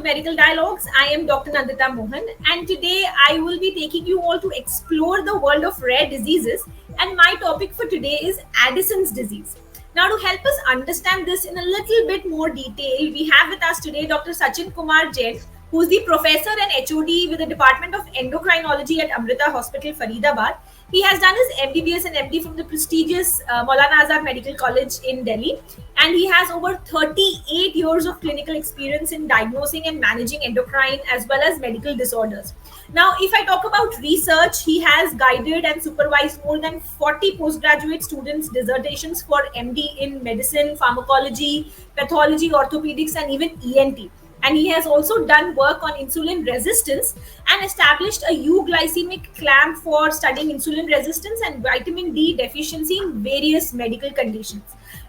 Medical Dialogues. I am Dr. Nandita Mohan, and today I will be taking you all to explore the world of rare diseases. And my topic for today is Addison's disease. Now, to help us understand this in a little bit more detail, we have with us today Dr. Sachin Kumar Jain, who is the professor and HOD with the Department of Endocrinology at Amrita Hospital, Faridabad. He has done his MBBS and MD from the prestigious Maulana Azad Medical College in Delhi, and he has over 38 years of clinical experience in diagnosing and managing endocrine as well as medical disorders. Now, if I talk about research, he has guided and supervised more than 40 postgraduate students' dissertations for MD in medicine, pharmacology, pathology, orthopedics, and even ENT. And he has also done work on insulin resistance and established a euglycemic clamp for studying insulin resistance and vitamin D deficiency in various medical conditions.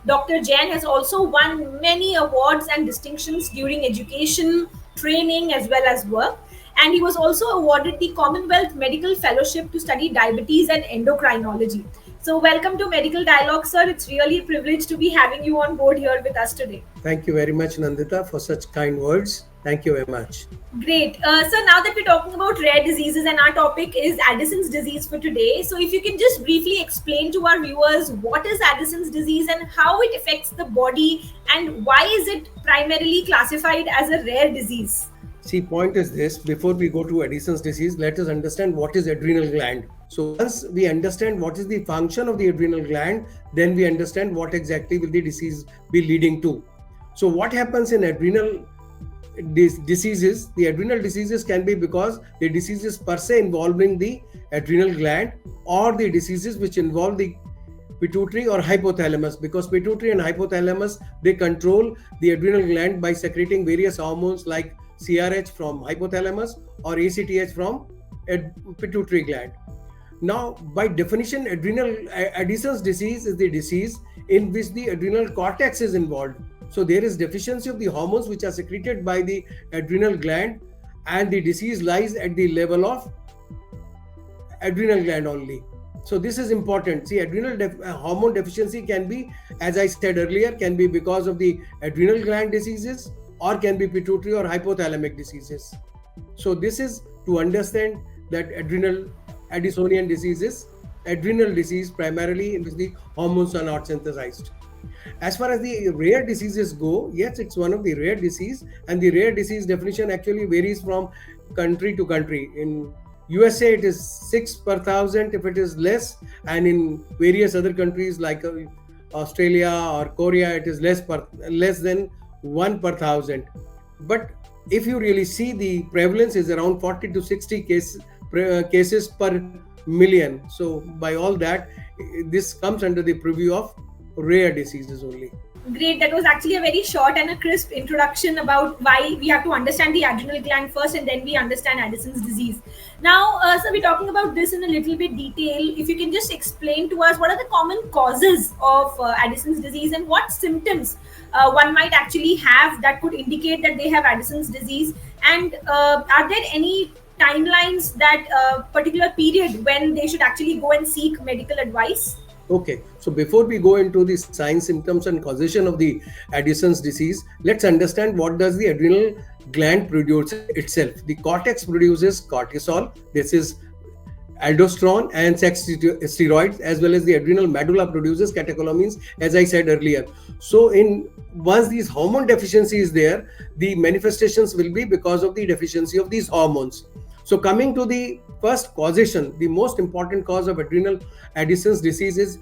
Dr. Jain has also won many awards and distinctions during education, training, as well as work. And he was also awarded the Commonwealth Medical Fellowship to study diabetes and endocrinology. So welcome to Medical Dialogue, sir. It's really a privilege to be having you on board here with us today. Thank you very much, Nandita, for such kind words. Thank you very much. Great. So now that we're talking about rare diseases and our topic is Addison's disease for today. So if you can just briefly explain to our viewers what is Addison's disease and how it affects the body and why is it primarily classified as a rare disease? See, point is this, before we go to Addison's disease, let us understand what is adrenal gland. So once we understand what is the function of the adrenal gland, then we understand what exactly will the disease be leading to. So what happens in adrenal diseases? The adrenal diseases can be because the diseases per se involving the adrenal gland or the diseases which involve the pituitary or hypothalamus, because pituitary and hypothalamus, they control the adrenal gland by secreting various hormones like CRH from hypothalamus or ACTH from pituitary gland. Now, by definition, Addison's disease is the disease in which the adrenal cortex is involved. So there is deficiency of the hormones which are secreted by the adrenal gland, and the disease lies at the level of adrenal gland only. So this is important. See, adrenal hormone deficiency can be, as I said earlier, can be because of the adrenal gland diseases or can be pituitary or hypothalamic diseases. So this is to understand that Addisonian diseases, adrenal disease primarily in which the hormones are not synthesized. As far as the rare diseases go, yes, it's one of the rare disease, and the rare disease definition actually varies from country to country. In USA, it is 6 per thousand if it is less, and in various other countries like Australia or Korea, it is less than 1 per thousand. But if you really see, the prevalence is around 40 to 60 cases per million. So by all that, this comes under the purview of rare diseases only. Great. That was actually a very short and a crisp introduction about why we have to understand the adrenal gland first and then we understand Addison's disease. Now, so we're talking about this in a little bit detail. If you can just explain to us what are the common causes of Addison's disease and what symptoms one might actually have that could indicate that they have Addison's disease, and are there any timelines that particular period when they should actually go and seek medical advice? Okay, so before we go into the signs, symptoms and causation of the Addison's disease, let's understand what does the adrenal gland produce itself. The cortex produces cortisol, this is aldosterone and sex steroids, as well as the adrenal medulla produces catecholamines, as I said earlier. So once these hormone deficiency is there, the manifestations will be because of the deficiency of these hormones. So coming to the first causation, the most important cause of Addison's disease is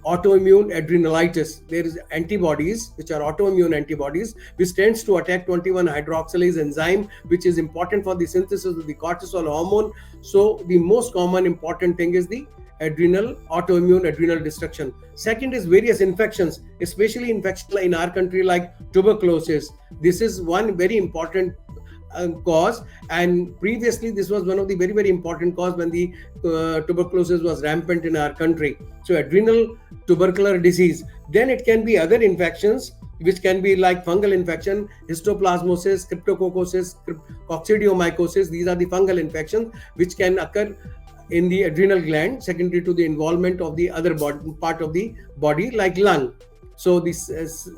autoimmune adrenalitis. There is antibodies, which are autoimmune antibodies, which tends to attack 21-hydroxylase enzyme, which is important for the synthesis of the cortisol hormone. So the most common important thing is the autoimmune adrenal destruction. Second is various infections, especially infections in our country like tuberculosis. This is one very important cause, and previously this was one of the very, very important cause when the tuberculosis was rampant in our country. So adrenal tubercular disease. Then it can be other infections which can be like fungal infection, histoplasmosis, cryptococcosis, coccidiomycosis. These are the fungal infections which can occur in the adrenal gland secondary to the involvement of the other part of the body like lung. So these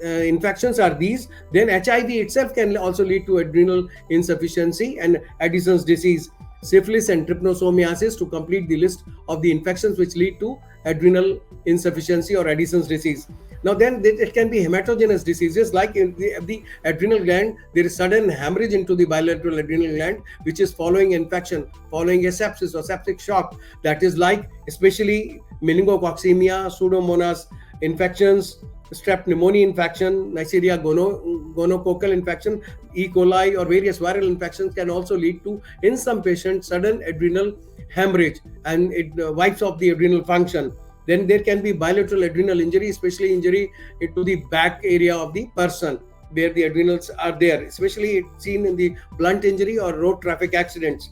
infections are these. Then HIV itself can also lead to adrenal insufficiency and Addison's disease, syphilis and trypanosomiasis to complete the list of the infections which lead to adrenal insufficiency or Addison's disease. Now then it can be hematogenous diseases like in the adrenal gland. There is sudden hemorrhage into the bilateral adrenal gland which is following infection, following a sepsis or septic shock. That is like especially meningococcemia, pseudomonas infections, strep pneumonia infection, Neisseria gonococcal infection, E. coli or various viral infections can also lead to, in some patients, sudden adrenal hemorrhage, and it wipes off the adrenal function. Then there can be bilateral adrenal injury, especially injury to the back area of the person where the adrenals are there, especially seen in the blunt injury or road traffic accidents.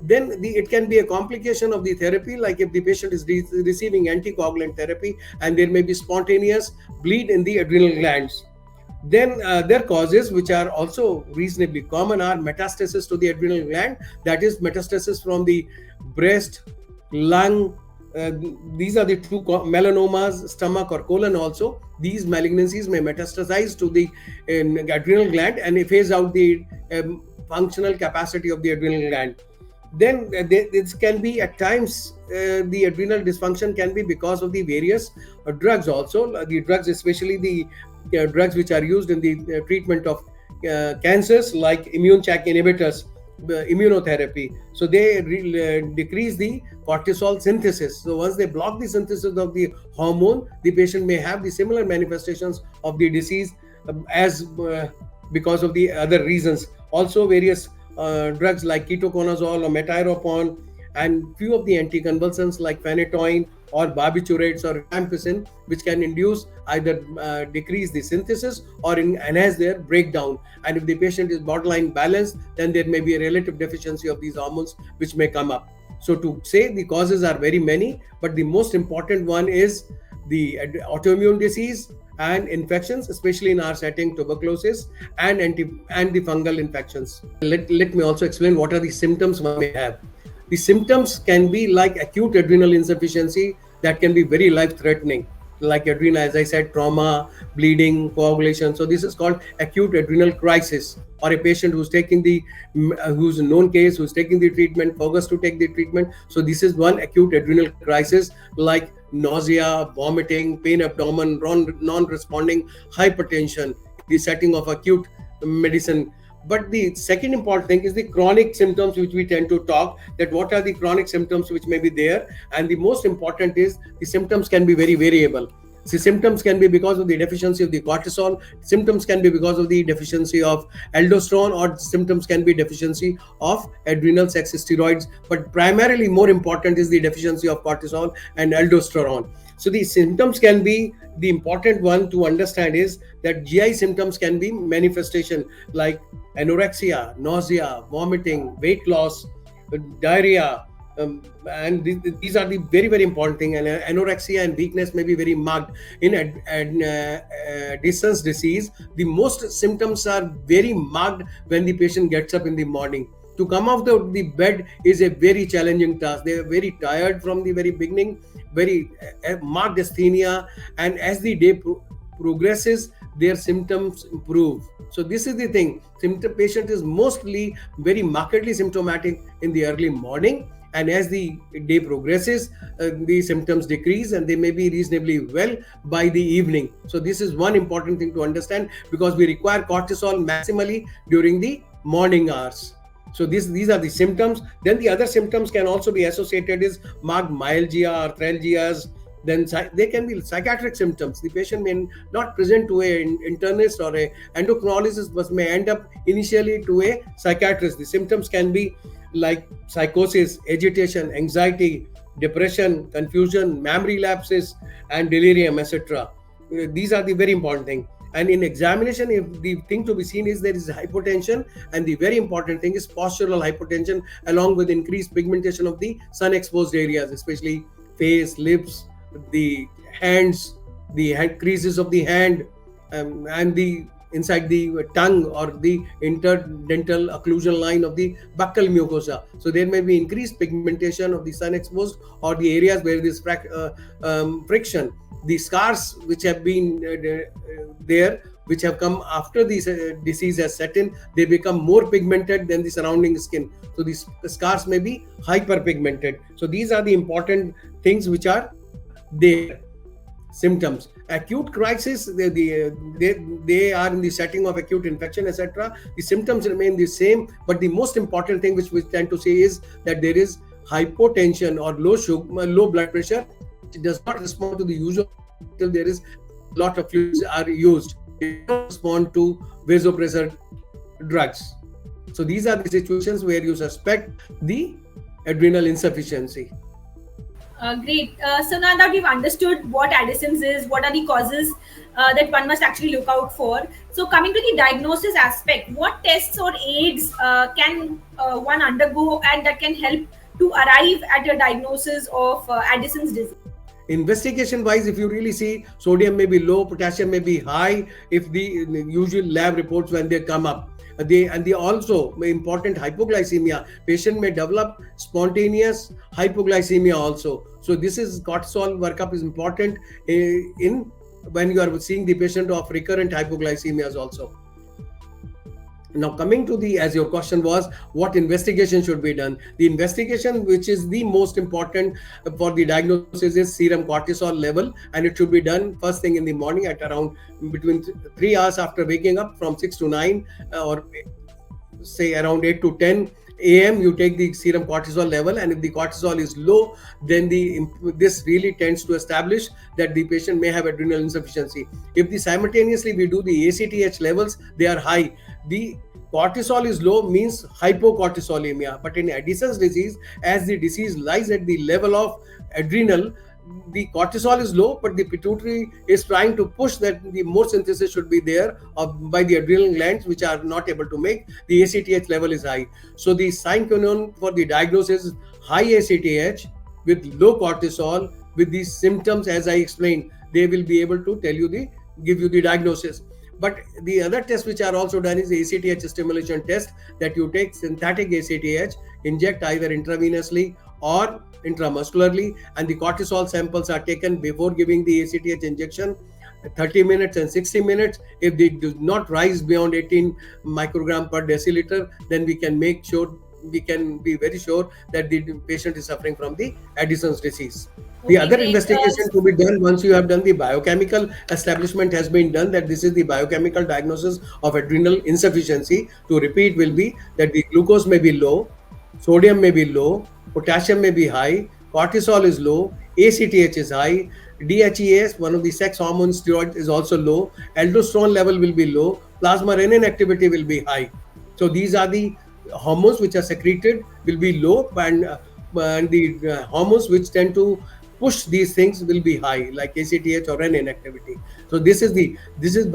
Then it can be a complication of the therapy, like if the patient is receiving anticoagulant therapy and there may be spontaneous bleed in the adrenal glands. Then their causes, which are also reasonably common, are metastasis to the adrenal gland, that is metastasis from the breast, lung. These are the two melanomas, stomach or colon also. These malignancies may metastasize to the adrenal gland and phase out the functional capacity of the adrenal gland. Then this can be at times the adrenal dysfunction can be because of the various drugs also. The drugs, especially the drugs which are used in the treatment of cancers, like immune check inhibitors, immunotherapy. So they decrease the cortisol synthesis. So once they block the synthesis of the hormone, the patient may have the similar manifestations of the disease as because of the other reasons. Also various drugs like ketoconazole or metairopon, and few of the anticonvulsants like phenytoin or barbiturates or rifampicin, which can induce either decrease the synthesis or enhance their breakdown. And if the patient is borderline balanced, then there may be a relative deficiency of these hormones which may come up. So to say the causes are very many, but the most important one is the autoimmune disease and infections, especially in our setting, tuberculosis and the fungal infections. Let me also explain what are the symptoms one may have. The symptoms can be like acute adrenal insufficiency that can be very life-threatening, like adrenal, as I said, trauma, bleeding, coagulation. So this is called acute adrenal crisis. Or a patient who's taking who's a known case, who's taking the treatment, forgets to take the treatment. So this is one acute adrenal crisis, like nausea, vomiting, pain abdomen, non-responding hypertension, the setting of acute medicine. But the second important thing is the chronic symptoms, which we tend to talk, that what are the chronic symptoms which may be there. And the most important is the symptoms can be very variable. The symptoms can be because of the deficiency of the cortisol, symptoms can be because of the deficiency of aldosterone, or symptoms can be deficiency of adrenal sex steroids. But primarily more important is the deficiency of cortisol and aldosterone. So the symptoms can be, the important one to understand is that GI symptoms can be manifestation like anorexia, nausea, vomiting, weight loss, diarrhea, and these are the very, very important thing. And anorexia and weakness may be very marked. In Addison's disease, the most symptoms are very marked when the patient gets up in the morning. To come off the bed is a very challenging task. They are very tired from the very beginning, very marked asthenia, and as the day progresses, their symptoms improve. So this is the thing. Patient is mostly very markedly symptomatic in the early morning, and as the day progresses, the symptoms decrease and they may be reasonably well by the evening. So this is one important thing to understand, because we require cortisol maximally during the morning hours. So these are the symptoms. Then the other symptoms can also be associated is marked myalgia, arthralgias. Then there can be psychiatric symptoms. The patient may not present to an internist or a endocrinologist, but may end up initially to a psychiatrist. The symptoms can be like psychosis, agitation, anxiety, depression, confusion, memory lapses, and delirium, etc. These are the very important thing. And in examination, if the thing to be seen is there is hypotension, and the very important thing is postural hypotension, along with increased pigmentation of the sun-exposed areas, especially face, lips, the hands, the creases of the hand, and the inside the tongue or the interdental occlusion line of the buccal mucosa. So there may be increased pigmentation of the sun exposed or the areas where there is friction. The scars which have been there, which have come after the disease has set in, they become more pigmented than the surrounding skin. So these scars may be hyperpigmented. So these are the important things which are there. Symptoms: acute crisis, they are in the setting of acute infection, etc. The symptoms remain the same, but the most important thing which we tend to say is that there is hypotension or low sugar, low blood pressure, which does not respond to the use of until there is a lot of fluids are used. They don't respond to vasopressor drugs. So these are the situations where you suspect the adrenal insufficiency. Great. So now that we've understood what Addison's is, what are the causes that one must actually look out for. So coming to the diagnosis aspect, what tests or aids can one undergo and that can help to arrive at a diagnosis of Addison's disease? Investigation wise, if you really see, sodium may be low, potassium may be high if the usual lab reports when they come up. They also important hypoglycemia. Patient may develop spontaneous hypoglycemia also. So this is cortisol workup is important in when you are seeing the patient of recurrent hypoglycemias also. Now coming to the, as your question was, what investigation should be done? The investigation which is the most important for the diagnosis is serum cortisol level, and it should be done first thing in the morning at around between 3 hours after waking up, from 6 to 9 or say around 8 to 10 a.m. you take the serum cortisol level, and if the cortisol is low, then this really tends to establish that the patient may have adrenal insufficiency. If simultaneously we do the ACTH levels, they are high, the cortisol is low means hypocortisolemia. But in Addison's disease, as the disease lies at the level of adrenal, the cortisol is low, but the pituitary is trying to push that the more synthesis should be there by the adrenal glands, which are not able to make. The ACTH level is high. So the sine qua non for the diagnosis is high ACTH with low cortisol. With these symptoms, as I explained, they will be able to give you the diagnosis. But the other tests which are also done is the ACTH stimulation test, that you take synthetic ACTH, inject either intravenously or intramuscularly, and the cortisol samples are taken before giving the ACTH injection, 30 minutes and 60 minutes. If they do not rise beyond 18 microgram per deciliter, then we can be very sure that the patient is suffering from the Addison's disease. The other investigation to be done once you have done the biochemical establishment has been done, that this is the biochemical diagnosis of adrenal insufficiency. To repeat, will be that the glucose may be low, sodium may be low, potassium may be high, cortisol is low, ACTH is high, DHEAS, one of the sex hormone steroid, is also low, aldosterone level will be low, plasma renin activity will be high. So these are the hormones which are secreted will be low, and the hormones which tend to push these things will be high, like ACTH or renin activity. So this is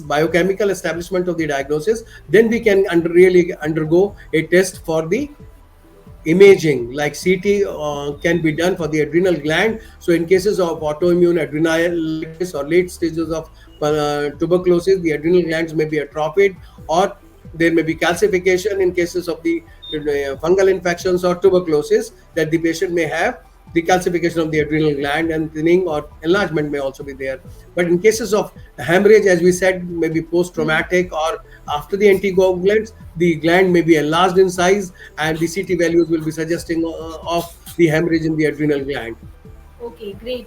biochemical establishment of the diagnosis. Then we can really undergo a test for the imaging, like CT can be done for the adrenal gland. So in cases of autoimmune adrenalitis or late stages of tuberculosis, the adrenal glands may be atrophied, or there may be calcification in cases of the fungal infections or tuberculosis, that the patient may have the calcification of the adrenal gland, and thinning or enlargement may also be there. But in cases of hemorrhage, as we said, maybe post-traumatic or after the anticoagulants, the gland may be enlarged in size, and the CT values will be suggesting of the hemorrhage in the adrenal gland. Okay, great.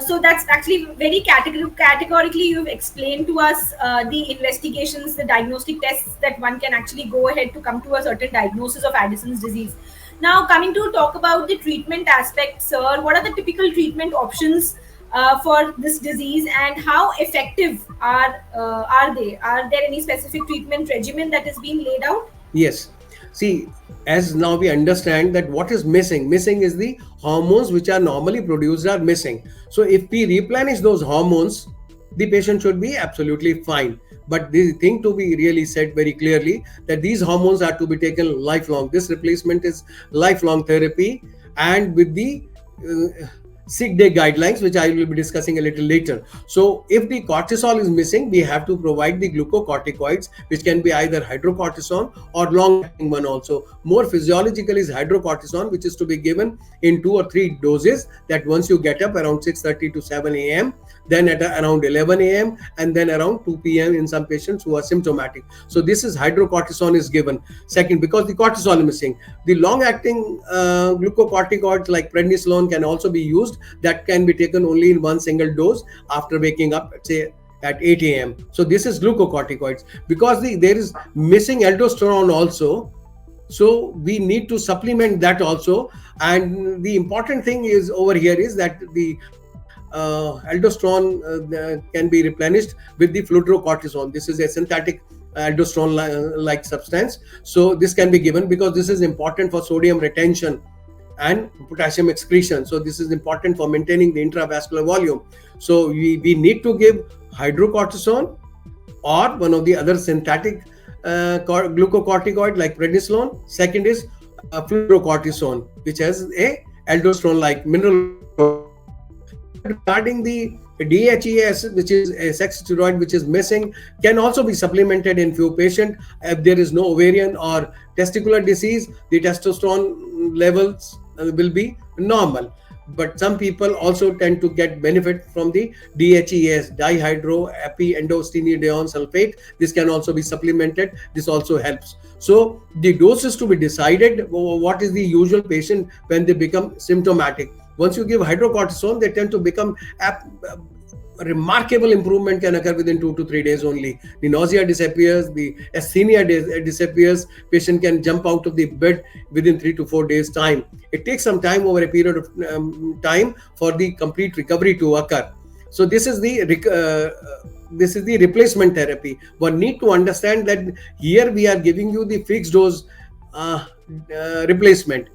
So that's actually very categorically you've explained to us the investigations, the diagnostic tests that one can actually go ahead to come to a certain diagnosis of Addison's disease. Now, coming to talk about the treatment aspect, sir, what are the typical treatment options for this disease, and how effective are they? Are there any specific treatment regimen that is being laid out? Yes. See, as now we understand that what is missing is the hormones which are normally produced are missing. So if we replenish those hormones, the patient should be absolutely fine. But the thing to be really said very clearly, that these hormones are to be taken lifelong. This replacement is lifelong therapy, and with the sick day guidelines, which I will be discussing a little later. So if the cortisol is missing, we have to provide the glucocorticoids, which can be either hydrocortisone or long-acting one also. More physiological is hydrocortisone, which is to be given in 2 or 3 doses, that once you get up around 6:30 to 7 a.m., then at around 11 a.m., and then around 2 p.m. in some patients who are symptomatic. So this is hydrocortisone is given. Second, because the cortisol is missing. The long-acting glucocorticoids like prednisolone can also be used. That can be taken only in one single dose after waking up, say at 8 a.m. So this is glucocorticoids. Because there is missing aldosterone also, so we need to supplement that also. And the important thing is over here is that the aldosterone can be replenished with the fludrocortisone. This is a synthetic aldosterone like substance. So this can be given because this is important for sodium retention and potassium excretion. So this is important for maintaining the intravascular volume. So we need to give hydrocortisone or one of the other synthetic glucocorticoid like prednisolone. Second is fludrocortisone, which has a aldosterone like mineral cortisol. But regarding the DHEAS, which is a sex steroid which is missing, can also be supplemented in few patients. If there is no ovarian or testicular disease, the testosterone levels will be normal. But some people also tend to get benefit from the DHEAS, dihydroepiendostenidione sulfate. This can also be supplemented. This also helps. So the dose is to be decided. What is the usual patient when they become symptomatic? Once you give hydrocortisone, they tend to become a remarkable improvement can occur within 2 to 3 days only. The nausea disappears, the asthenia disappears. Patient can jump out of the bed within 3 to 4 days time. It takes some time over a period of time for the complete recovery to occur. So this is the replacement therapy. One need to understand that here we are giving you the fixed dose replacement.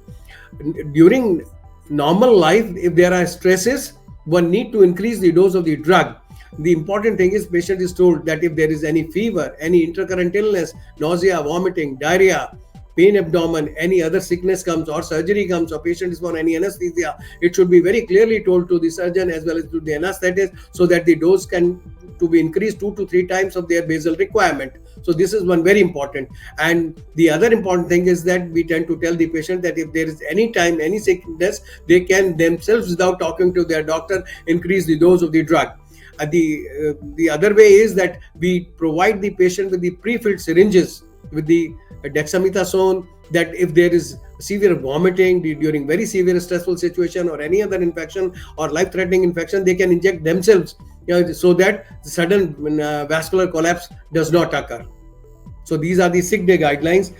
During normal life, if there are stresses, one need to increase the dose of the drug. The important thing is patient is told that if there is any fever, any intercurrent illness, nausea, vomiting, diarrhea, pain abdomen, any other sickness comes or surgery comes or patient is for any anesthesia, it should be very clearly told to the surgeon as well as to the anesthetist so that the dose can to be increased 2 to 3 times of their basal requirement. So this is one very important. And the other important thing is that we tend to tell the patient that if there is any time, any sickness, they can themselves, without talking to their doctor, increase the dose of the drug. The other way is that we provide the patient with the pre-filled syringes with the dexamethasone, that if there is severe vomiting during very severe stressful situation or any other infection or life-threatening infection, they can inject themselves, so that sudden vascular collapse does not occur. So these are the sick day guidelines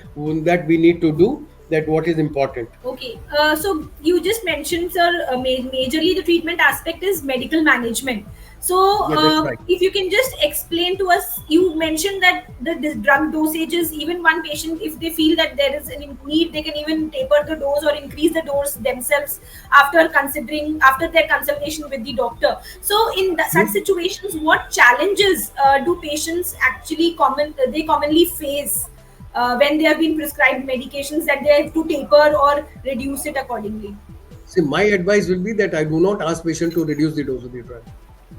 that we need to do, that what is important. Okay, so you just mentioned, sir, majorly the treatment aspect is medical management. So Yeah, that's right. if you can just explain to us, you mentioned that the drug dosages, even one patient, if they feel that there is a need, they can even taper the dose or increase the dose themselves after their consultation with the doctor. So in such situations, what challenges do patients actually commonly face when they have been prescribed medications that they have to taper or reduce it accordingly? See, my advice will be that I do not ask patient to reduce the dose of the drug.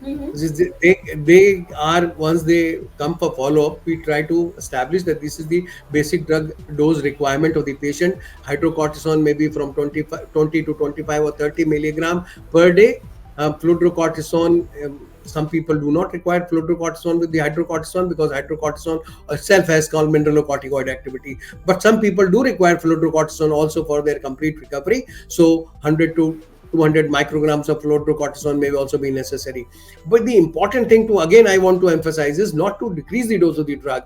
They are, once they come for follow-up, we try to establish that this is the basic drug dose requirement of the patient. Hydrocortisone may be from 20 to 25 or 30 milligram per day. Fludrocortisone, some people do not require fludrocortisone with the hydrocortisone because hydrocortisone itself has called mineralocorticoid activity. But some people do require fludrocortisone also for their complete recovery. So 100 to 200 micrograms of fludrocortisone may also be necessary. But the important thing I want to emphasize is not to decrease the dose of the drug.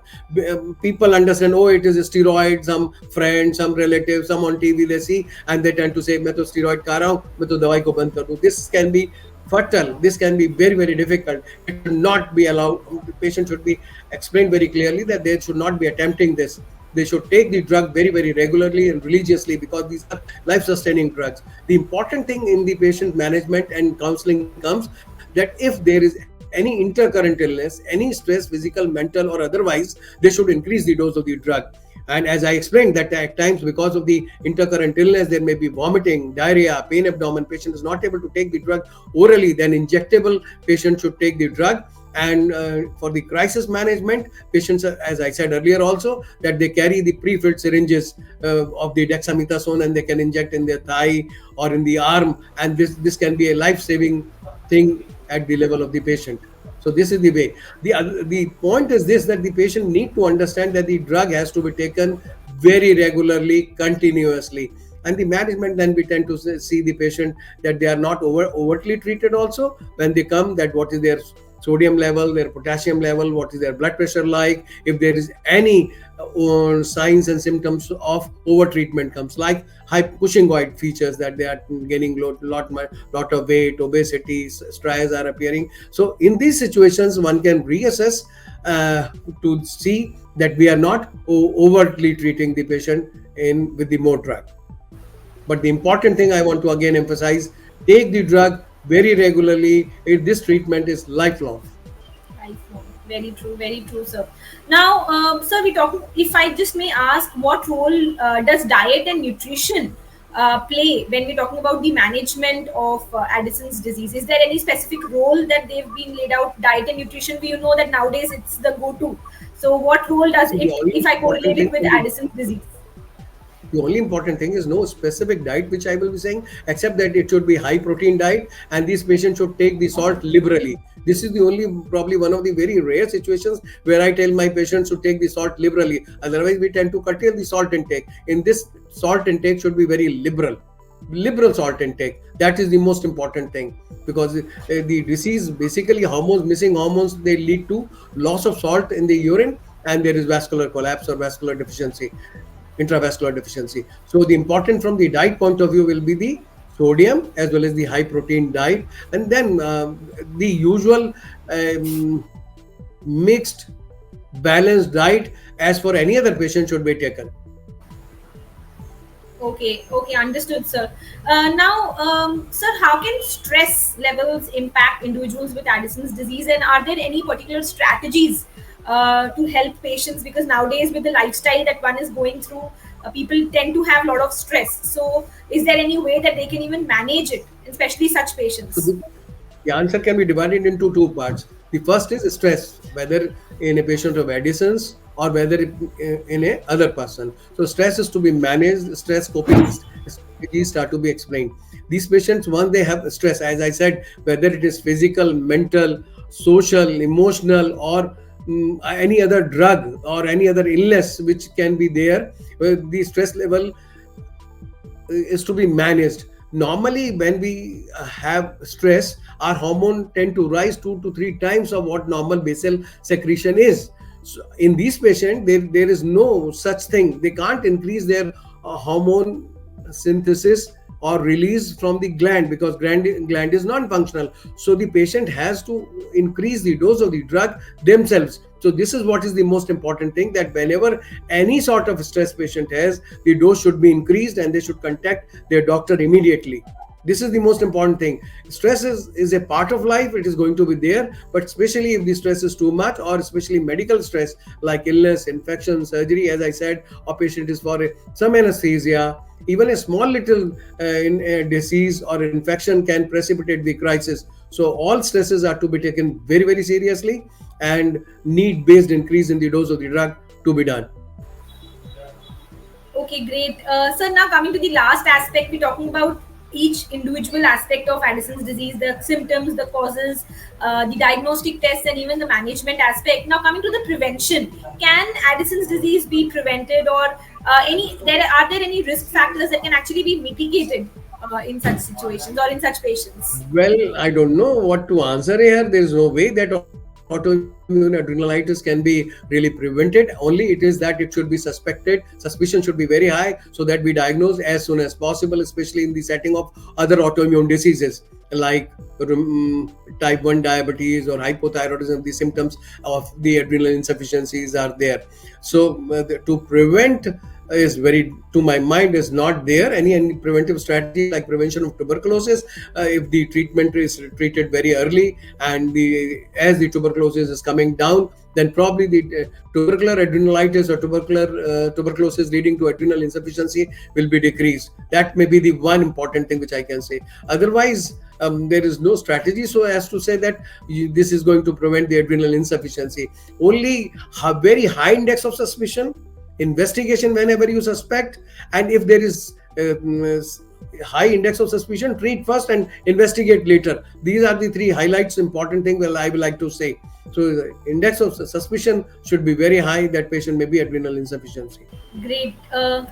People understand, oh, it is a steroid, some friend, some relative, some on TV they see, and they tend to say, मैं तो steroid खा रहा हूँ, मैं तो दवाई को बंद कर दूँ. This can be fatal. This can be very, very difficult. It should not be allowed. The patient should be explained very clearly that they should not be attempting this. They should take the drug very, very regularly and religiously because these are life-sustaining drugs. The important thing in the patient management and counseling comes that if there is any intercurrent illness, any stress, physical, mental, or otherwise, they should increase the dose of the drug. And as I explained, that at times because of the intercurrent illness, there may be vomiting, diarrhea, pain abdomen. Patient is not able to take the drug orally. Then injectable patient should take the drug. And for the crisis management, patients, as I said earlier, also that they carry the pre-filled syringes of the dexamethasone, and they can inject in their thigh or in the arm, and this can be a life-saving thing at the level of the patient. So this is the way. The point is this, that the patient need to understand that the drug has to be taken very regularly, continuously. And the management, then we tend to see the patient that they are not overtly treated also when they come, that what is their sodium level, their potassium level, what is their blood pressure like, if there is any signs and symptoms of over treatment comes, like Cushingoid features, that they are gaining lot of weight, obesity, striations are appearing. So in these situations, one can reassess to see that we are not overtly treating the patient in with the more drug. But the important thing I want to again emphasize, take the drug very regularly. This treatment is lifelong. Lifelong. Very true, sir. Now, sir, we talk. If I just may ask, what role does diet and nutrition play when we're talking about the management of Addison's disease? Is there any specific role that they've been laid out? Diet and nutrition, we know that nowadays it's the go-to. So, what role does So it, the only if I important correlate it thing with in the Addison's disease? The only important thing is no specific diet which I will be saying, except that it should be high protein diet, and these patients should take the salt liberally. This is the only, probably one of the very rare situations where I tell my patients to take the salt liberally. Otherwise, we tend to curtail the salt intake. In this, salt intake should be very liberal salt intake. That is the most important thing, because the disease, basically hormones, missing hormones, they lead to loss of salt in the urine, and there is vascular collapse or vascular deficiency, intravascular deficiency. So the important from the diet point of view will be the sodium as well as the high protein diet, and then the usual mixed balanced diet as for any other patient should be taken. Okay, understood, sir. Now, sir, how can stress levels impact individuals with Addison's disease, and are there any particular strategies to help patients? Because nowadays, with the lifestyle that one is going through, people tend to have a lot of stress. So, is there any way that they can even manage it, especially such So patients? the answer can be divided into two parts. The first is stress, whether in a patient of Addison's or whether in a other person. So stress is to be managed. Stress coping strategies start to be explained. These patients, once they have stress, as I said, whether it is physical, mental, social, emotional, or any other drug or any other illness which can be there, where the stress level is to be managed. Normally, when we have stress, our hormone tend to rise 2 to 3 times of what normal basal secretion is. So in these patients, there is no such thing. They can't increase their hormone synthesis or release from the gland, because gland is non-functional. So the patient has to increase the dose of the drug themselves. So this is what is the most important thing, that whenever any sort of stress patient has, the dose should be increased and they should contact their doctor immediately. This is the most important thing. Stress is a part of life. It is going to be there, but especially if the stress is too much, or especially medical stress like illness, infection, surgery, as I said, or patient is for some anesthesia, even a small little disease or infection can precipitate the crisis. So all stresses are to be taken very, very seriously, and need-based increase in the dose of the drug to be done. Okay, great. So now coming to the last aspect, we're talking about each individual aspect of Addison's disease, the symptoms, the causes, the diagnostic tests, and even the management aspect. Now coming to the prevention, can Addison's disease be prevented, or are there any risk factors that can actually be mitigated in such situations or in such patients? Well, I don't know what to answer here. There is no way that autoimmune adrenalitis can be really prevented. Only it is that it should be suspected. Suspicion should be very high, so that we diagnose as soon as possible, especially in the setting of other autoimmune diseases like type 1 diabetes or hypothyroidism. The symptoms of the adrenal insufficiencies are there. So to prevent is very, to my mind, is not there. Any preventive strategy like prevention of tuberculosis, if the treatment is treated very early, and as the tuberculosis is coming down, then probably the tubercular adrenalitis or tuberculosis leading to adrenal insufficiency will be decreased. That may be the one important thing which I can say. Otherwise, there is no strategy so as to say that this is going to prevent the adrenal insufficiency. Only a very high index of suspicion, investigation whenever you suspect, and if there is high index of suspicion, treat first and investigate later. These are the three highlights, important thing I would like to say. So the index of suspicion should be very high that patient may be adrenal insufficiency. Great.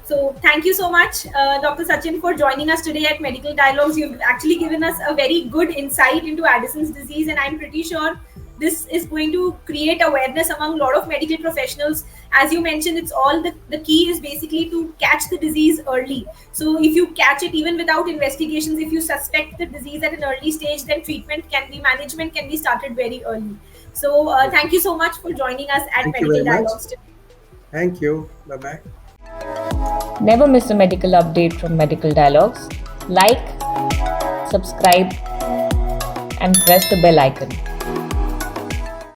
So thank you so much, Dr. Sachin, for joining us today at Medical Dialogues. You've actually given us a very good insight into Addison's disease, and I'm pretty sure this is going to create awareness among a lot of medical professionals. As you mentioned, it's all the key is basically to catch the disease early. So if you catch it even without investigations, if you suspect the disease at an early stage, then management can be started very early. So thank you so much for joining us at Thank you Medical very much. Dialogues today. Thank you. Bye-bye. Never miss a medical update from Medical Dialogues. Like, subscribe, and press the bell icon.